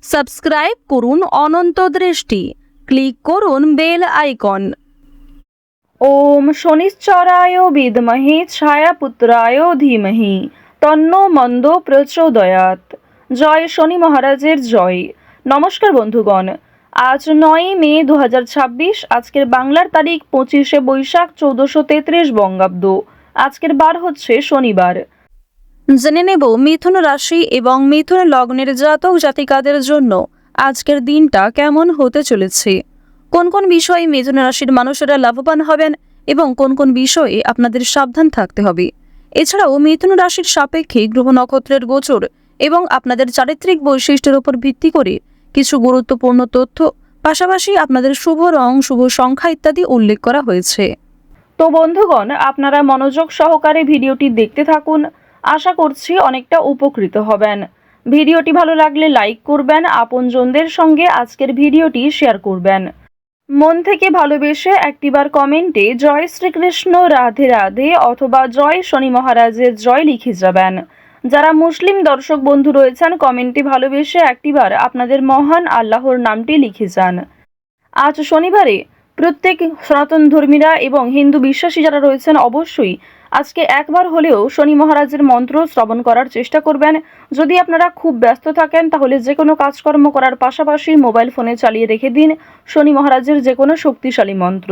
Subscribe করুন অনন্ত দৃষ্টি, click করুন বেল আইকন। ওম শনিশ্চরায় বিদ্মহে ছায়াপুত্রায় ধীমহি তন্নো মন্দ প্রচোদয়াৎ। জয় শনি মহারাজের জয়। নমস্কার বন্ধুগণ, আজ 9 মে 2026। আজকের বাংলার তারিখ 25শে বৈশাখ 1433 বঙ্গাব্দ। আজকের বার হচ্ছে শনিবার। জেনে নেব মিথুন রাশি এবং মিথুন লগ্নের জাতক জাতিকাদের জন্য আজকের দিনটা কেমন হতে চলেছে, কোন কোন বিষয়ে মিথুন রাশির মানুষেরা লাভবান হবেন এবং কোন কোন বিষয়ে আপনাদের সাবধান থাকতে হবে। এছাড়াও মিথুন রাশির সাপেক্ষে গ্রহ নক্ষত্রের গোচর এবং আপনাদের চারিত্রিক বৈশিষ্ট্যের উপর ভিত্তি করে কিছু গুরুত্বপূর্ণ তথ্য, পাশাপাশি আপনাদের শুভ রং, শুভ সংখ্যা ইত্যাদি উল্লেখ করা হয়েছে। তো বন্ধুগণ, আপনারা মনোযোগ সহকারে ভিডিওটি দেখতে থাকুন। আশা করছি অনেকটা উপকৃত হবেন। ভিডিওটি ভালো লাগলে লাইক করবেন, আপনজনদের সঙ্গে আজকের ভিডিওটি শেয়ার করবেন। মন থেকে ভালোবেসে একটিবার কমেন্টে জয় শ্রীকৃষ্ণ, রাধে রাধে অথবা জয় শনি মহারাজের জয় লিখে যাবেন। যারা মুসলিম দর্শক বন্ধু রয়েছেন, কমেন্টে ভালোবেসে একটিবার আপনাদের মহান আল্লাহর নামটি লিখে যান। আজ শনিবারে প্রত্যেক সনাতন ধর্মীরা এবং হিন্দু বিশ্বাসী যারা রয়েছেন অবশ্যই আজকে একবার হলেও শনি মহারাজের মন্ত্র শ্রবণ করার চেষ্টা করবেন। যদি আপনারা খুব ব্যস্ত থাকেন তাহলে যে কোনো কাজকর্ম করার পাশাপাশি মোবাইল ফোনে চালিয়ে রেখে দিন শনি মহারাজের যে কোনো শক্তিশালী মন্ত্র।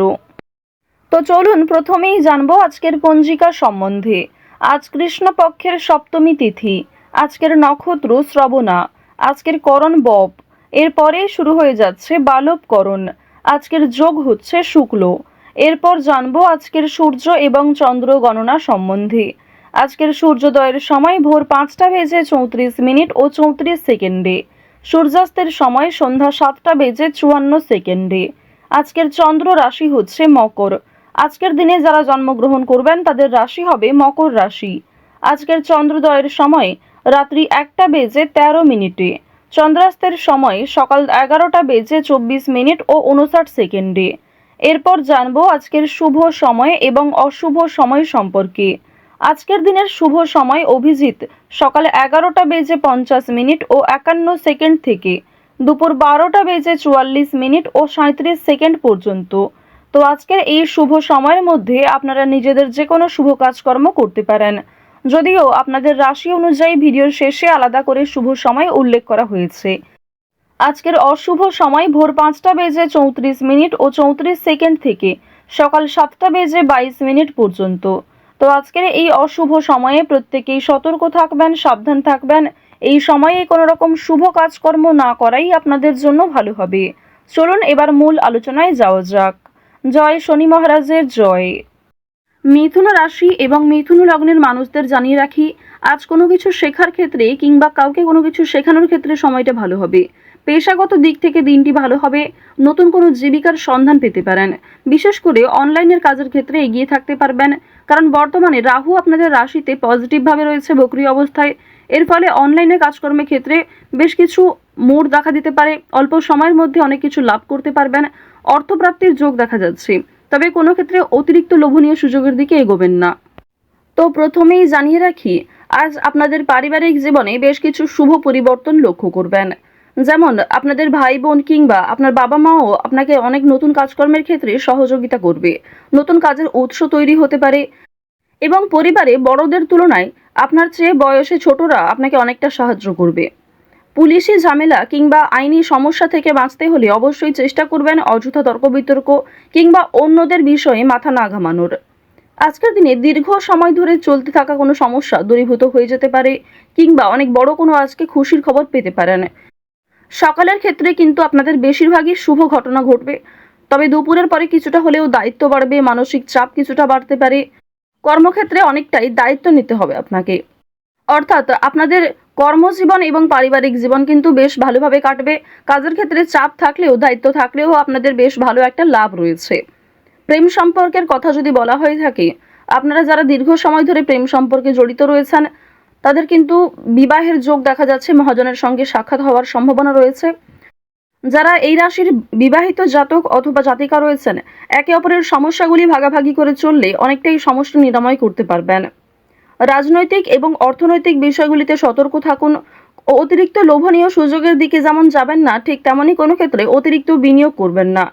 তো চলুন প্রথমেই জানবো আজকের পঞ্জিকা সম্বন্ধে। আজ কৃষ্ণপক্ষের সপ্তমী তিথি, আজকের নক্ষত্র শ্রবণা, আজকের করণ বব, এরপরে শুরু হয়ে যাচ্ছে বালবকরণ, আজকের যোগ হচ্ছে শুক্ল। এরপর জানবো আজকের সূর্য এবং চন্দ্র গণনা সম্বন্ধে। আজকের সূর্যোদয়ের সময় ভোর 5টা বেজে 34 মিনিট ও 34 সেকেন্ডে, সূর্যাস্তের সময় সন্ধ্যা 7টা বেজে 54 সেকেন্ডে। আজকের চন্দ্র রাশি হচ্ছে মকর। আজকের দিনে যারা জন্মগ্রহণ করবেন তাদের রাশি হবে মকর রাশি। আজকের চন্দ্রোদয়ের সময় রাত্রি 1টা বেজে 13 মিনিটে, চন্দ্রাস্তের সময় সকাল 11টা বেজে 24 মিনিট ও 59 সেকেন্ডে। এরপর জানবো আজকের শুভ সময় এবং অশুভ সময় সম্পর্কে। আজকের দিনের শুভ সময় অভিজিৎ সকাল 11টা বেজে 50 মিনিট ও 51 সেকেন্ড থেকে দুপুর 12টা বেজে 44 মিনিট ও 37 সেকেন্ড পর্যন্ত। তো আজকের এই শুভ সময়ের মধ্যে আপনারা নিজেদের যে কোনো শুভ কাজকর্ম করতে পারেন, যদিও আপনাদের রাশি অনুযায়ী ভিডিওর শেষে আলাদা করে শুভ সময় উল্লেখ করা হয়েছে। আজকের অশুভ সময় ভোর 5টা বেজে 34 মিনিট ও 34 সেকেন্ড থেকে সকাল 7টা বেজে 22 মিনিট পর্যন্ত। তো আজকের এই অশুভ সময়ে প্রত্যেকেই সতর্ক থাকবেন, সাবধান থাকবেন। এই সময়ে কোনো রকম শুভ কাজকর্ম না করাই আপনাদের জন্য ভালো হবে। চলুন এবার মূল আলোচনায় যাওয়া যাক। জয় শনি মহারাজের জয়। মিথুন রাশি এবং মিথুন লগ্নের মানুষদের জানিয়ে রাখি, আজ কোনো কিছু শেখার ক্ষেত্রে কিংবা কাউকে কোনো কিছু শেখানোর ক্ষেত্রে সময়টা ভালো হবে। পেশাগত দিক থেকে দিনটি ভালো হবে। নতুন কোনো জীবিকার সন্ধান পেতে পারেন। বিশেষ করে অনলাইনের কাজের ক্ষেত্রে এগিয়ে থাকতে পারবেন, কারণ বর্তমানে রাহু আপনাদের রাশিতে পজিটিভভাবে রয়েছে বক্রী অবস্থায়। এর ফলে অনলাইনে কাজকর্মের ক্ষেত্রে বেশ কিছু মোড় দেখা দিতে পারে। অল্প সময়ের মধ্যে অনেক কিছু লাভ করতে পারবেন। অর্থপ্রাপ্তির যোগ দেখা যাচ্ছে, তবে কোনো ক্ষেত্রে অতিরিক্ত লোভনীয় সুযোগের দিকে এগোবেন না। তো প্রথমেই জানিয়ে রাখি, আজ আপনাদের পারিবারিক জীবনে বেশ কিছু শুভ পরিবর্তন লক্ষ্য করবেন। যেমন আপনাদের ভাই বোন কিংবা আপনার বাবা মাও আপনাকে অনেক নতুন কাজকর্মের ক্ষেত্রে সহযোগিতা করবে। নতুন কাজের উৎস তৈরি হতে পারে এবং পরিবারে বড়দের তুলনায় আপনার চেয়ে বয়সে ছোটরা আপনাকে অনেকটা সাহায্য করবে। পুলিশি ঝামেলা কিংবা আইনি সমস্যা থেকে বাঁচতে হলে অবশ্যই চেষ্টা করবেন অযথা তর্ক বিতর্ক কিংবা অন্যদের বিষয়ে মাথা না ঘামানোর। আজকের দিনে দীর্ঘ সময় ধরে চলতে থাকা কোনো সমস্যা দূরীভূত হয়ে যেতে পারে কিংবা অনেক বড় কোনো আজকে খুশির খবর পেতে পারেন। সকালের ক্ষেত্রে কিন্তু আপনাদের বেশিরভাগই শুভ ঘটনা ঘটবে, তবে দুপুরের পরে কিছুটা হলেও দায়িত্ব বাড়বে, মানসিক চাপ কিছুটা বাড়তে পারে। কর্মক্ষেত্রে অনেকটাই দায়িত্ব নিতে হবে আপনাকে, অর্থাৎ আপনাদের কর্মজীবন এবং পারিবারিক জীবন কিন্তু বেশ ভালোভাবে কাটবে। কাজের ক্ষেত্রে চাপ থাকলেও দায়িত্ব থাকলেও আপনাদের বেশ ভালো একটা লাভ রয়েছে। প্রেম সম্পর্কের কথা যদি বলা হয়ে থাকে, আপনারা যারা দীর্ঘ সময় ধরে প্রেম সম্পর্কে জড়িত রয়েছেন তাদের কিন্তু বিবাহের যোগ দেখা যাচ্ছে, মহাজনের সঙ্গে সাক্ষাৎ হওয়ার সম্ভাবনা রয়েছে। যারা এই রাশির বিবাহিত জাতক অথবা জাতিকা রয়েছেন, একে অপরের সমস্যাগুলি ভাগাভাগি করে চললে অনেকটাই সমস্যা নিরাময় করতে পারবেন। রাজনৈতিক এবং অর্থনৈতিক বিষয়গুলিতে সতর্ক থাকুন। ও অতিরিক্ত লোভনীয় সুযোগের দিকে যেমন যাবেন না, ঠিক তেমনই কোনো ক্ষেত্রে অতিরিক্ত বিনিয়োগ করবেন না।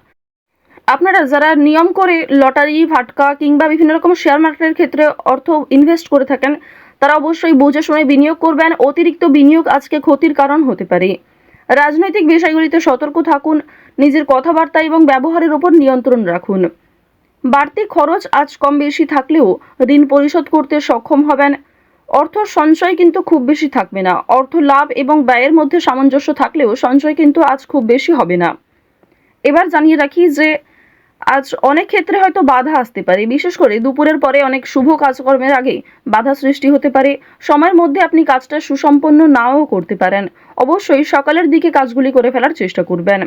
আপনারা যারা নিয়ম করে লটারি, ফাটকা কিংবা বিভিন্ন রকম শেয়ার মার্কেটের ক্ষেত্রে অর্থ ইনভেস্ট করে থাকেন, তারা অবশ্যই বুঝে শুনে বিনিয়োগ করবেন। অতিরিক্ত বিনিয়োগ আজকে ক্ষতির কারণ হতে পারে। রাজনৈতিক বিষয়গুলিতে সতর্ক থাকুন। নিজের কথাবার্তা এবং ব্যবহারের ওপর নিয়ন্ত্রণ রাখুন। বাড়তি খরচ আজ কম বেশি থাকলেও ঋণ পরিশোধ করতে সক্ষম হবেন। অর্থ সঞ্চয় কিন্তু খুব বেশি থাকবে না। অর্থ লাভ এবং ব্যয়ের মধ্যে সামঞ্জস্য থাকলেও সঞ্চয় কিন্তু আজ খুব বেশি হবে না। এবার জানিয়ে রাখি যে আজ অনেক ক্ষেত্রে হয়তো বাধা আসতে পারে, বিশেষ করে দুপুরের পরে অনেক শুভ কাজকর্মের আগে বাধা সৃষ্টি হতে পারে। সময়ের মধ্যে আপনি কাজটা সুসম্পন্ন নাও করতে পারেন। অবশ্যই সকালের দিকে কাজগুলি করে ফেলার চেষ্টা করবেন।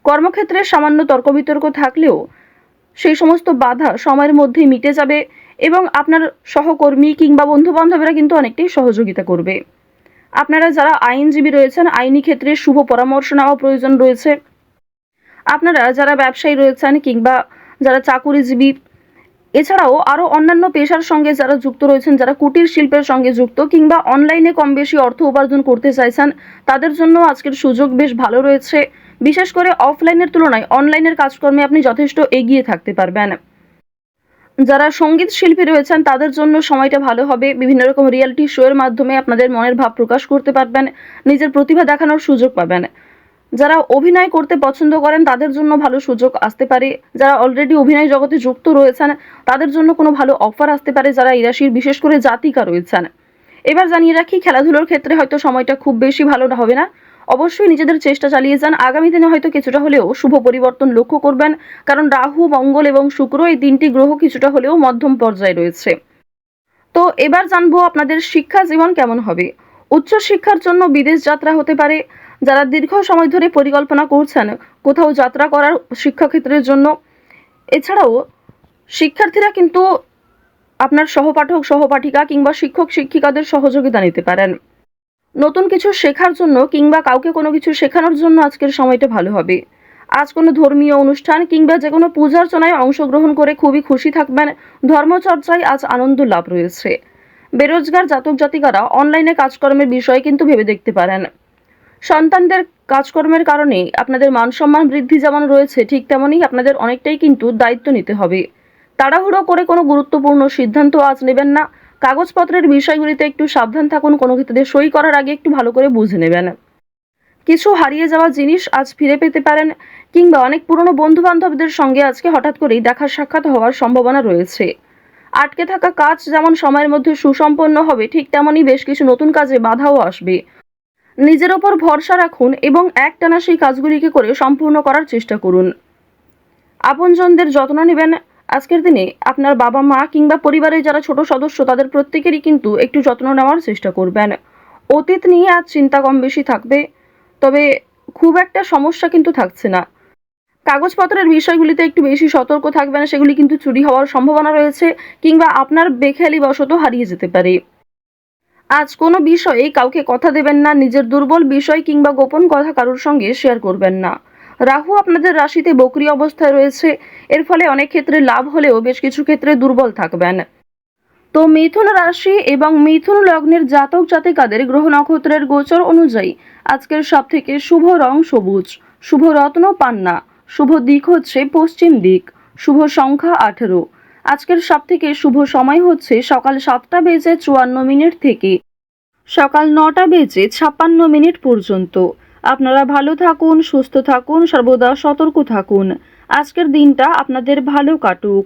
কর্মক্ষেত্রে সামান্য তর্ক বিতর্ক থাকলেও সেই সমস্ত বাধা সময়ের মধ্যেই মিটে যাবে এবং আপনার সহকর্মী কিংবা বন্ধু বান্ধবেরা কিন্তু অনেকটাই সহযোগিতা করবে। আপনারা যারা আইনজীবী রয়েছেন, আইনি ক্ষেত্রে শুভ পরামর্শ নেওয়া প্রয়োজন রয়েছে। আপনারা যারা ব্যবসায়ী রয়েছেন কিংবা যারা চাকুরিজীবী, এছাড়াও আরও অন্যান্য পেশার সঙ্গে যারা যুক্ত রয়েছেন, যারা কুটির শিল্পের সঙ্গে যুক্ত কিংবা অনলাইনে কম বেশি অর্থ উপার্জন করতে চাইছেন, তাদের জন্য আজকের সুযোগ বেশ ভালো রয়েছে। বিশেষ করে অফলাইনের তুলনায় অনলাইনের কাজকর্মে আপনি যথেষ্ট এগিয়ে থাকতে পারবেন। যারা সঙ্গীত শিল্পী রয়েছেন তাদের জন্য সময়টা ভালো হবে। বিভিন্ন রকম রিয়েলিটি শোয়ের মাধ্যমে আপনাদের মনের ভাব প্রকাশ করতে পারবেন, নিজের প্রতিভা দেখানোর সুযোগ পাবেন। যারা অভিনয় করতে পছন্দ করেন তাদের জন্য ভালো সুযোগ আসতে পারে। যারা অলরেডি অভিনয় জগতে যুক্ত রয়েছেন তাদের জন্য কোনো ভালো অফার আসতে পারে, যারা এই রাশির বিশেষ করে জাতিকা রয়েছেন। এবার জানিয়ে রাখি, খেলাধুলোর ক্ষেত্রে হয়তো সময়টা খুব বেশি ভালো হবে না। অবশ্যই নিজেদের চেষ্টা চালিয়ে যান। আগামী দিনে হয়তো কিছুটা হলেও শুভ পরিবর্তন লক্ষ্য করবেন, কারণ রাহু, মঙ্গল এবং শুক্র এই তিনটি গ্রহ কিছুটা হলেও মধ্যম পর্যায়ে রয়েছে। তো এবার জানবো আপনাদের শিক্ষা জীবন কেমন হবে। উচ্চ শিক্ষার জন্য বিদেশ যাত্রা হতে পারে। যারা দীর্ঘ সময় ধরে পরিকল্পনা করছেন কোথাও যাত্রা করার শিক্ষাক্ষেত্রের জন্য, এছাড়াও শিক্ষার্থীরা কিন্তু আপনার সহপাঠক, সহপাঠিকা কিংবা শিক্ষক, শিক্ষিকাদের সহযোগিতা নিতে পারেন। নতুন কিছু শেখার জন্য কিংবা কাউকে কোনো কিছু শেখানোর জন্য আজকের সময়টা ভালো হবে। আজ কোনো ধর্মীয় অনুষ্ঠান কিংবা যে কোনো পূজার্চনায় অংশগ্রহণ করে খুবই খুশি থাকবেন। ধর্মচর্চায় আজ আনন্দ লাভ রয়েছে। বেরোজগার জাতক জাতিকারা অনলাইনে কাজকর্মের বিষয়ে কিন্তু ভেবে দেখতে পারেন। সন্তানদের কাজকর্মের কারণে আপনাদের মান সম্মান বৃদ্ধি যেমন রয়েছে, ঠিক তেমনই আপনাদের অনেকটাই কিন্তু দায়িত্ব নিতে হবে। তাড়াহুড়ো করে কোনো গুরুত্বপূর্ণ সিদ্ধান্ত আজ নেবেন না। কাগজপত্রের বিষয়গুলিতে একটু সাবধান থাকুন। কোনো ক্ষেত্রে সই করার আগে একটু ভালো করে বুঝে নেবেন। কিছু হারিয়ে যাওয়া জিনিস আজ ফিরে পেতে পারেন কিংবা অনেক পুরনো বন্ধু বান্ধবদের সঙ্গে আজকে হঠাৎ করেই দেখা সাক্ষাৎ হওয়ার সম্ভাবনা রয়েছে। আটকে থাকা কাজ যেমন সময়ের মধ্যে সুসম্পন্ন হবে, ঠিক তেমনই বেশ কিছু নতুন কাজে বাধাও আসবে। নিজের ওপর ভরসা রাখুন এবং একটানা সেই কাজগুলিকে করে সম্পূর্ণ করার চেষ্টা করুন। আপনজনদের যত্ন নেবেন। আজকের দিনে আপনার বাবা মা কিংবা পরিবারের যারা ছোট সদস্য তাদের প্রত্যেকেরই কিন্তু একটু যত্ন নেওয়ার চেষ্টা করবেন। অতীত নিয়ে আজ চিন্তা কম বেশি থাকবে, তবে খুব একটা সমস্যা কিন্তু থাকছে না। কাগজপত্রের বিষয়গুলিতে একটু বেশি সতর্ক থাকবেন, সেগুলি কিন্তু চুরি হওয়ার সম্ভাবনা রয়েছে কিংবা আপনার বেখেয়ালি বশত হারিয়ে যেতে পারে। আজ কোনো বিষয়ে কাউকে কথা দেবেন না। নিজের দুর্বল বিষয় কিংবা গোপন কথা কারোর সঙ্গে শেয়ার করবেন না। রাহু আপনাদের রাশিতে বক্রী অবস্থায় রয়েছে। এর ফলে অনেক ক্ষেত্রে লাভ হলেও বেশ কিছু ক্ষেত্রে দুর্বল থাকবেন। তো মিথুন রাশি এবং মিথুন লগ্নের জাতক জাতিকাদের গ্রহ নক্ষত্রের গোচর অনুযায়ী আজকের সবথেকে শুভ রং সবুজ, শুভ রত্ন পান্না, শুভ দিক হচ্ছে পশ্চিম দিক, শুভ সংখ্যা 18। আজকের সবথেকে শুভ সময় হচ্ছে সকাল 7:54 থেকে সকাল 9:56 পর্যন্ত। আপনারা ভালো থাকুন, সুস্থ থাকুন, সর্বদা সতর্ক থাকুন। আজকের দিনটা আপনাদের ভালো কাটুক।